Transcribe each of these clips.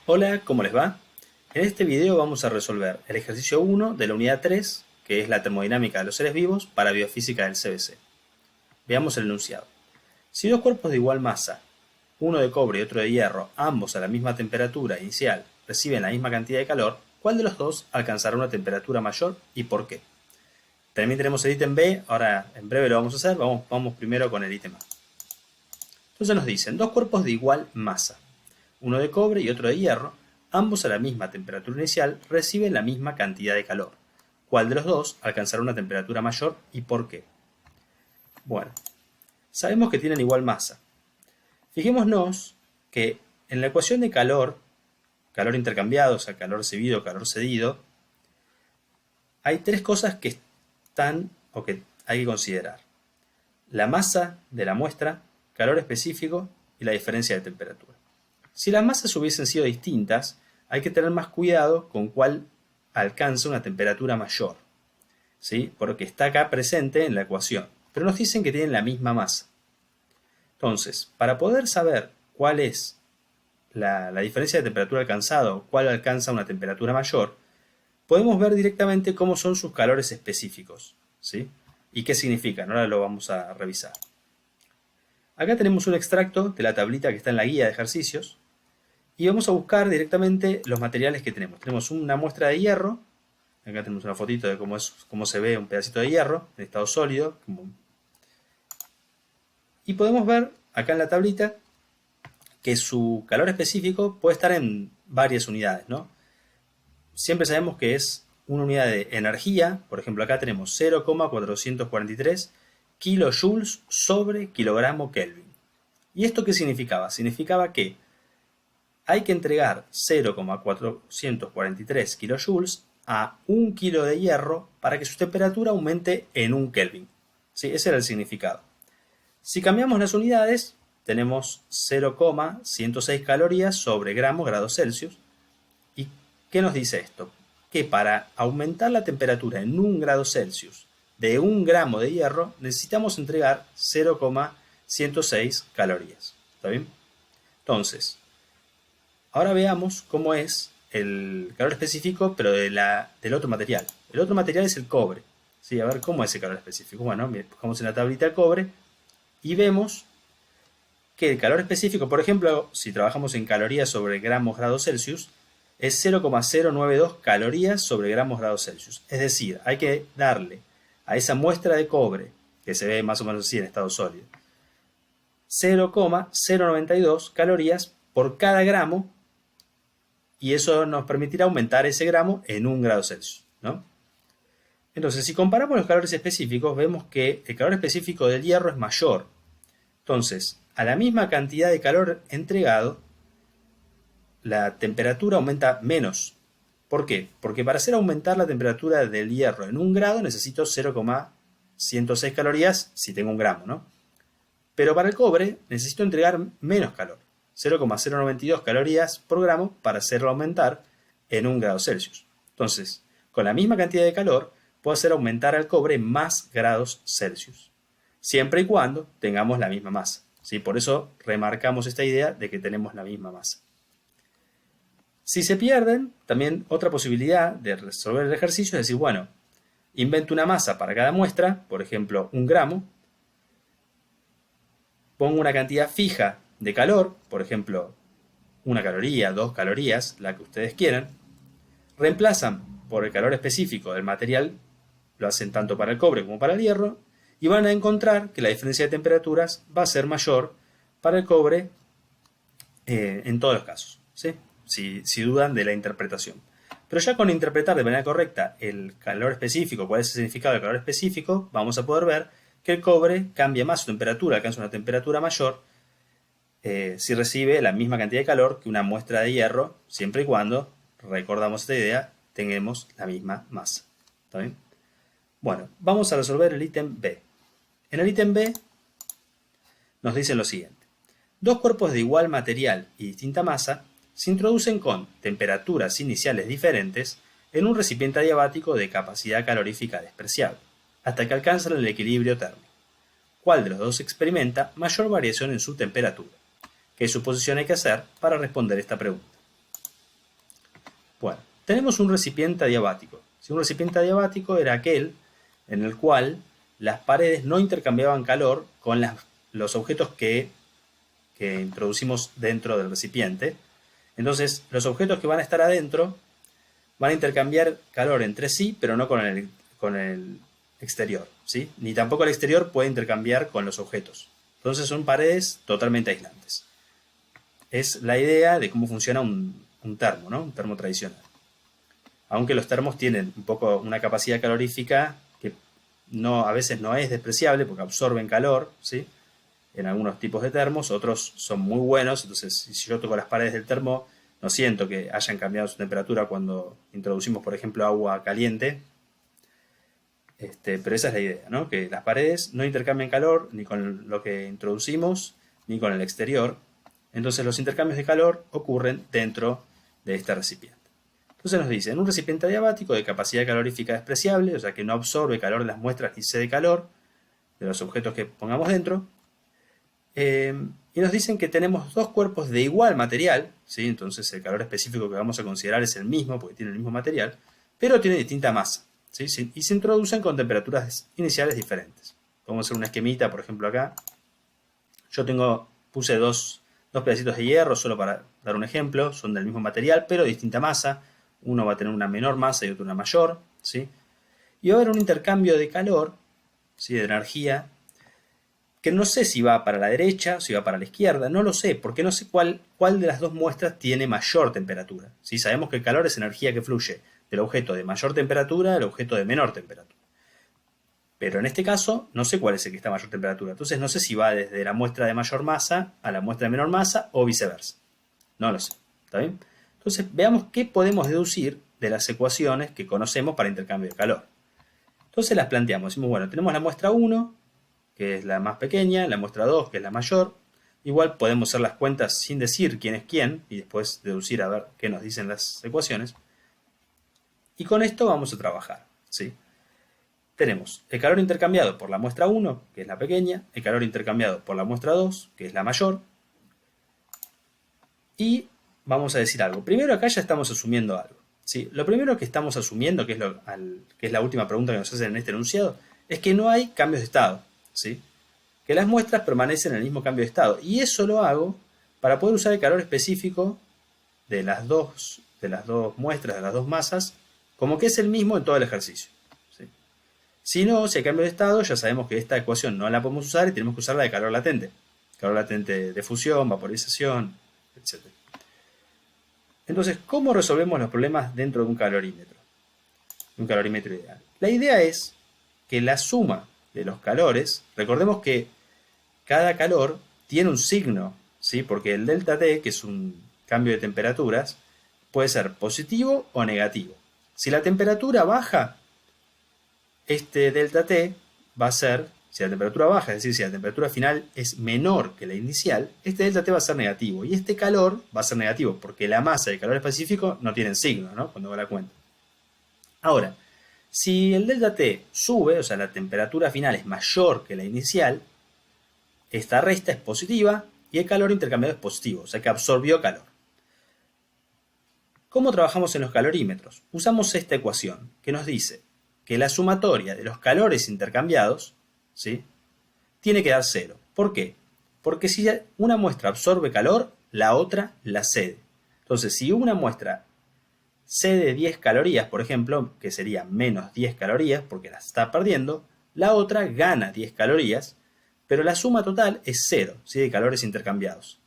Hola, ¿cómo les va? En este video vamos a resolver el ejercicio 1 de la unidad 3, que es la termodinámica de los seres vivos para biofísica del CBC. Veamos el enunciado. Si dos cuerpos de igual masa, uno de cobre y otro de hierro, ambos a la misma temperatura inicial, reciben la misma cantidad de calor, ¿cuál de los dos alcanzará una temperatura mayor y por qué? También tenemos el ítem B, ahora en breve lo vamos a hacer, vamos primero con el ítem A. Entonces nos dicen, dos cuerpos de igual masa, uno de cobre y otro de hierro, ambos a la misma temperatura inicial, reciben la misma cantidad de calor. ¿Cuál de los dos alcanzará una temperatura mayor y por qué? Bueno, sabemos que tienen igual masa. Fijémonos que en la ecuación de calor intercambiado, o sea, calor recibido, calor cedido, hay tres cosas que están o que hay que considerar. La masa de la muestra, calor específico y la diferencia de temperatura. Si las masas hubiesen sido distintas, hay que tener más cuidado con cuál alcanza una temperatura mayor, ¿sí? Porque está acá presente en la ecuación, pero nos dicen que tienen la misma masa. Entonces, para poder saber cuál es la diferencia de temperatura alcanzada o cuál alcanza una temperatura mayor, podemos ver directamente cómo son sus calores específicos, ¿sí? Y qué significan. Ahora lo vamos a revisar. Acá tenemos un extracto de la tablita que está en la guía de ejercicios y vamos a buscar directamente los materiales que tenemos. Tenemos una muestra de hierro. Acá tenemos una fotito de cómo se ve un pedacito de hierro en estado sólido. Y podemos ver acá en la tablita que su calor específico puede estar en varias unidades, ¿no? Siempre sabemos que es una unidad de energía. Por ejemplo, acá tenemos 0,443 kilojoules sobre kilogramo Kelvin. ¿Y esto qué significaba? Significaba que hay que entregar 0,443 kilojoules a 1 kilo de hierro para que su temperatura aumente en 1 Kelvin. ¿Sí? Ese era el significado. Si cambiamos las unidades, tenemos 0,106 calorías sobre gramos grados Celsius. ¿Y qué nos dice esto? Que para aumentar la temperatura en 1 grado Celsius de 1 gramo de hierro, necesitamos entregar 0,106 calorías. ¿Está bien? Entonces, ahora veamos cómo es el calor específico, pero del otro material. El otro material es el cobre. ¿Sí? A ver, ¿cómo es el calor específico? Bueno, buscamos en la tablita el cobre y vemos que el calor específico, por ejemplo, si trabajamos en calorías sobre gramos grados Celsius, es 0,092 calorías sobre gramos grados Celsius. Es decir, hay que darle a esa muestra de cobre, que se ve más o menos así en estado sólido, 0,092 calorías por cada gramo, y eso nos permitirá aumentar ese gramo en 1 grado Celsius, ¿no? Entonces, si comparamos los calores específicos, vemos que el calor específico del hierro es mayor. Entonces, a la misma cantidad de calor entregado, la temperatura aumenta menos. ¿Por qué? Porque para hacer aumentar la temperatura del hierro en 1 grado necesito 0,106 calorías si tengo 1 gramo, ¿no? Pero para el cobre necesito entregar menos calor, 0,092 calorías por gramo para hacerlo aumentar en 1 grado Celsius. Entonces, con la misma cantidad de calor, puedo hacer aumentar al cobre más grados Celsius, siempre y cuando tengamos la misma masa. ¿Sí? Por eso remarcamos esta idea de que tenemos la misma masa. Si se pierden, también otra posibilidad de resolver el ejercicio es decir, bueno, invento una masa para cada muestra, por ejemplo, 1 gramo, pongo una cantidad fija de calor, por ejemplo, 1 caloría, 2 calorías, la que ustedes quieran, reemplazan por el calor específico del material, lo hacen tanto para el cobre como para el hierro, y van a encontrar que la diferencia de temperaturas va a ser mayor para el cobre en todos los casos, ¿sí? Si dudan de la interpretación. Pero ya con interpretar de manera correcta el calor específico, cuál es el significado del calor específico, vamos a poder ver que el cobre cambia más su temperatura, alcanza una temperatura mayor si recibe la misma cantidad de calor que una muestra de hierro, siempre y cuando, recordamos esta idea, tengamos la misma masa. ¿Está bien? Bueno, vamos a resolver el ítem B. En el ítem B nos dicen lo siguiente. Dos cuerpos de igual material y distinta masa se introducen con temperaturas iniciales diferentes en un recipiente adiabático de capacidad calorífica despreciable, hasta que alcanzan el equilibrio térmico. ¿Cuál de los dos experimenta mayor variación en su temperatura? ¿Qué suposición hay que hacer para responder esta pregunta? Bueno, tenemos un recipiente adiabático. Si un recipiente adiabático era aquel en el cual las paredes no intercambiaban calor con los objetos que introducimos dentro del recipiente. Entonces, los objetos que van a estar adentro van a intercambiar calor entre sí, pero no con el exterior, ¿sí? Ni tampoco el exterior puede intercambiar con los objetos. Entonces son paredes totalmente aislantes. Es la idea de cómo funciona un termo, ¿no? Un termo tradicional. Aunque los termos tienen un poco una capacidad calorífica que a veces no es despreciable porque absorben calor, ¿sí? En algunos tipos de termos, otros son muy buenos, entonces si yo toco las paredes del termo, no siento que hayan cambiado su temperatura cuando introducimos, por ejemplo, agua caliente. Pero esa es la idea, ¿no? Que las paredes no intercambian calor ni con lo que introducimos ni con el exterior. Entonces los intercambios de calor ocurren dentro de este recipiente. Entonces nos dice, en un recipiente adiabático de capacidad calorífica despreciable, o sea que no absorbe calor de las muestras ni cede calor de los objetos que pongamos dentro, y nos dicen que tenemos dos cuerpos de igual material, ¿sí? Entonces el calor específico que vamos a considerar es el mismo, porque tiene el mismo material, pero tiene distinta masa, ¿sí? Y se introducen con temperaturas iniciales diferentes. Vamos a hacer una esquemita, por ejemplo acá. Puse dos pedacitos de hierro, solo para dar un ejemplo, son del mismo material, pero de distinta masa. Uno va a tener una menor masa y otro una mayor, ¿sí? Y va a haber un intercambio de calor, ¿sí? De energía, que no sé si va para la derecha, si va para la izquierda, no lo sé, porque no sé cuál de las dos muestras tiene mayor temperatura. ¿Sí? Sabemos que el calor es energía que fluye del objeto de mayor temperatura al objeto de menor temperatura. Pero en este caso no sé cuál es el que está a mayor temperatura. Entonces no sé si va desde la muestra de mayor masa a la muestra de menor masa o viceversa. No lo sé. ¿Está bien? Entonces veamos qué podemos deducir de las ecuaciones que conocemos para intercambio de calor. Entonces las planteamos. Decimos, bueno, tenemos la muestra 1, que es la más pequeña, la muestra 2, que es la mayor. Igual podemos hacer las cuentas sin decir quién es quién y después deducir a ver qué nos dicen las ecuaciones. Y con esto vamos a trabajar, ¿sí? Tenemos el calor intercambiado por la muestra 1, que es la pequeña, el calor intercambiado por la muestra 2, que es la mayor. Y vamos a decir algo. Primero acá ya estamos asumiendo algo, ¿sí? Lo primero que estamos asumiendo, que es la última pregunta que nos hacen en este enunciado, es que no hay cambios de estado, ¿sí? Que las muestras permanecen en el mismo cambio de estado. Y eso lo hago para poder usar el calor específico de las dos muestras, de las dos masas, como que es el mismo en todo el ejercicio, ¿sí? Si no, si hay cambio de estado, ya sabemos que esta ecuación no la podemos usar y tenemos que usar la de calor latente. Calor latente de fusión, vaporización, etc. Entonces, ¿cómo resolvemos los problemas dentro de un calorímetro? Un calorímetro ideal. La idea es que la suma de los calores, recordemos que cada calor tiene un signo, ¿sí? Porque el delta T, que es un cambio de temperaturas, puede ser positivo o negativo. Si la temperatura baja, este delta T va a ser, si la temperatura baja, es decir, si la temperatura final es menor que la inicial, este delta T va a ser negativo. Y este calor va a ser negativo, porque la masa y el calor específico no tienen signo, ¿no? Cuando va la cuenta. Ahora, si el delta T sube, o sea, la temperatura final es mayor que la inicial, esta resta es positiva y el calor intercambiado es positivo, o sea que absorbió calor. ¿Cómo trabajamos en los calorímetros? Usamos esta ecuación que nos dice que la sumatoria de los calores intercambiados, ¿sí?, tiene que dar 0. ¿Por qué? Porque si una muestra absorbe calor, la otra la cede. Entonces, si una muestra cede 10 calorías, por ejemplo, que sería menos 10 calorías porque las está perdiendo, la otra gana 10 calorías, pero la suma total es 0, ¿sí?, de calores intercambiados.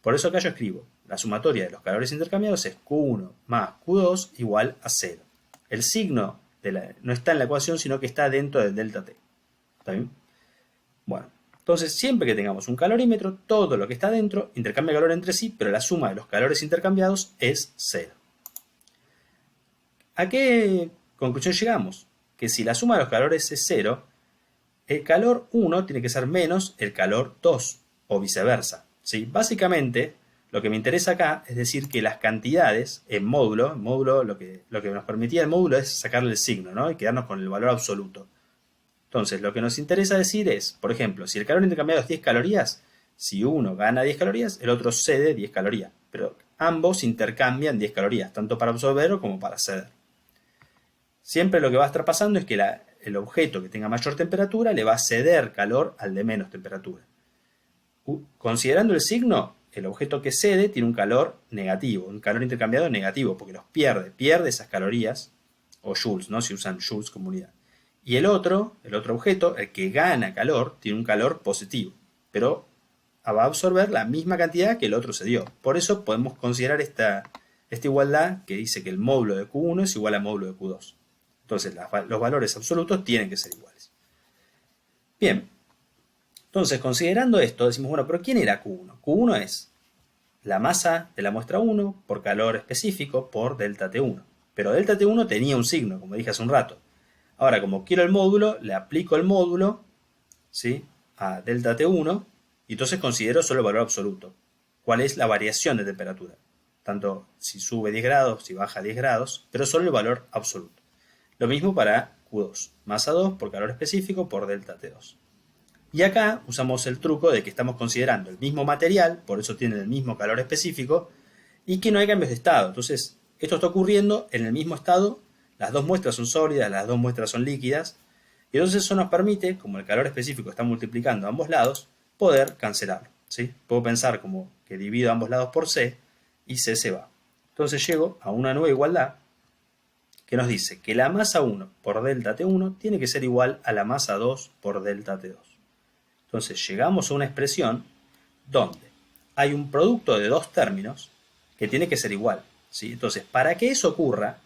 Por eso acá yo escribo, la sumatoria de los calores intercambiados es Q1 más Q2 igual a 0. El signo no está en la ecuación, sino que está dentro del delta T. ¿Está bien? Bueno, entonces siempre que tengamos un calorímetro, todo lo que está dentro intercambia calor entre sí, pero la suma de los calores intercambiados es 0. ¿A qué conclusión llegamos? Que si la suma de los calores es 0, el calor 1 tiene que ser menos el calor 2, o viceversa, ¿sí? Básicamente, lo que me interesa acá es decir que las cantidades en módulo lo que nos permitía el módulo es sacarle el signo, ¿no?, y quedarnos con el valor absoluto. Entonces, lo que nos interesa decir es, por ejemplo, si el calor intercambiado es 10 calorías, si uno gana 10 calorías, el otro cede 10 calorías. Pero ambos intercambian 10 calorías, tanto para absorber como para ceder. Siempre lo que va a estar pasando es que el objeto que tenga mayor temperatura le va a ceder calor al de menos temperatura. Considerando el signo, el objeto que cede tiene un calor negativo, un calor intercambiado negativo, porque los pierde esas calorías, o joules, ¿no? Si usan joules como unidad. Y el otro objeto, el que gana calor, tiene un calor positivo, pero va a absorber la misma cantidad que el otro cedió. Por eso podemos considerar esta igualdad que dice que el módulo de Q1 es igual al módulo de Q2. Entonces los valores absolutos tienen que ser iguales. Bien, entonces considerando esto decimos, bueno, pero ¿quién era Q1? Q1 es la masa de la muestra 1 por calor específico por delta T1. Pero delta T1 tenía un signo, como dije hace un rato. Ahora, como quiero el módulo, le aplico el módulo, ¿sí?, a delta T1 y entonces considero solo el valor absoluto. ¿Cuál es la variación de temperatura? Tanto si sube 10 grados, si baja 10 grados, pero solo el valor absoluto. Lo mismo para Q2, masa 2 por calor específico por delta T2. Y acá usamos el truco de que estamos considerando el mismo material, por eso tienen el mismo calor específico, y que no hay cambios de estado. Entonces, esto está ocurriendo en el mismo estado, las dos muestras son sólidas, las dos muestras son líquidas, y entonces eso nos permite, como el calor específico está multiplicando a ambos lados, poder cancelarlo, ¿sí? Puedo pensar como que divido ambos lados por C, y C se va. Entonces llego a una nueva igualdad, que nos dice que la masa 1 por delta T1 tiene que ser igual a la masa 2 por delta T2. Entonces llegamos a una expresión donde hay un producto de dos términos que tiene que ser igual, ¿sí? Entonces, para que eso ocurra,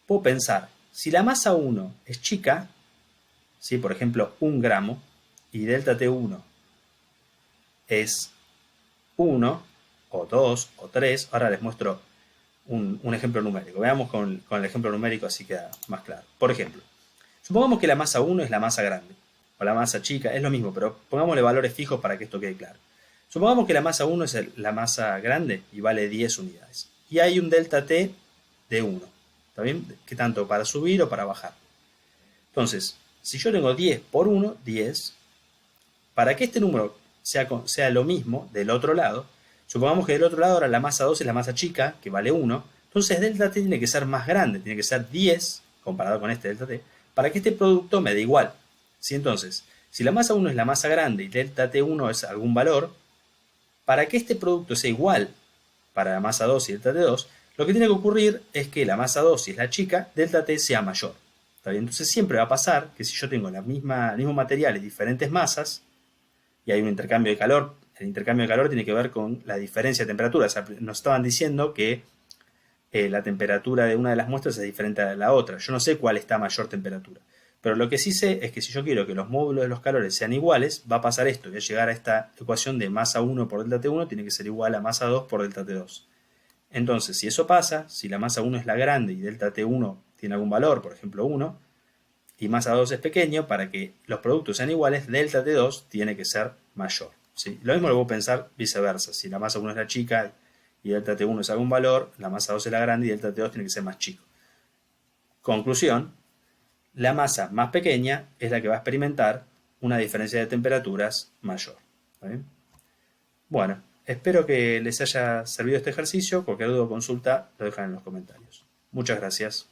puedo pensar, si la masa 1 es chica, ¿sí?, por ejemplo, 1 gramo, y delta T1 es 1, o 2, o 3, ahora les muestro un ejemplo numérico. Veamos con el ejemplo numérico, así queda más claro. Por ejemplo, supongamos que la masa 1 es la masa grande, o la masa chica, es lo mismo, pero pongámosle valores fijos para que esto quede claro. Supongamos que la masa 1 es la masa grande y vale 10 unidades. Y hay un delta T de 1, ¿está bien? Que tanto para subir o para bajar. Entonces, si yo tengo 10 por 1, 10, para que este número sea lo mismo del otro lado, supongamos que del otro lado ahora la masa 2 es la masa chica, que vale 1, entonces delta T tiene que ser más grande, tiene que ser 10, comparado con este delta T, para que este producto me dé igual. ¿Sí? Entonces, si la masa 1 es la masa grande y delta T1 es algún valor, para que este producto sea igual para la masa 2 y delta T2, lo que tiene que ocurrir es que la masa 2, si es la chica, delta T sea mayor. ¿Está bien? Entonces siempre va a pasar que si yo tengo el mismo material y diferentes masas, y hay un intercambio de calor, el intercambio de calor tiene que ver con la diferencia de temperatura. O sea, nos estaban diciendo que la temperatura de una de las muestras es diferente a la otra. Yo no sé cuál está a mayor temperatura. Pero lo que sí sé es que si yo quiero que los módulos de los calores sean iguales, va a pasar esto. Voy a llegar a esta ecuación de masa 1 por delta T1 tiene que ser igual a masa 2 por delta T2. Entonces, si eso pasa, si la masa 1 es la grande y delta T1 tiene algún valor, por ejemplo 1, y masa 2 es pequeño, para que los productos sean iguales, delta T2 tiene que ser mayor, ¿sí? Lo mismo lo puedo pensar viceversa. Si la masa 1 es la chica y delta T1 es algún valor, la masa 2 es la grande y delta T2 tiene que ser más chico. Conclusión, la masa más pequeña es la que va a experimentar una diferencia de temperaturas mayor. ¿Vale? Bueno, espero que les haya servido este ejercicio. Cualquier duda o consulta lo dejan en los comentarios. Muchas gracias.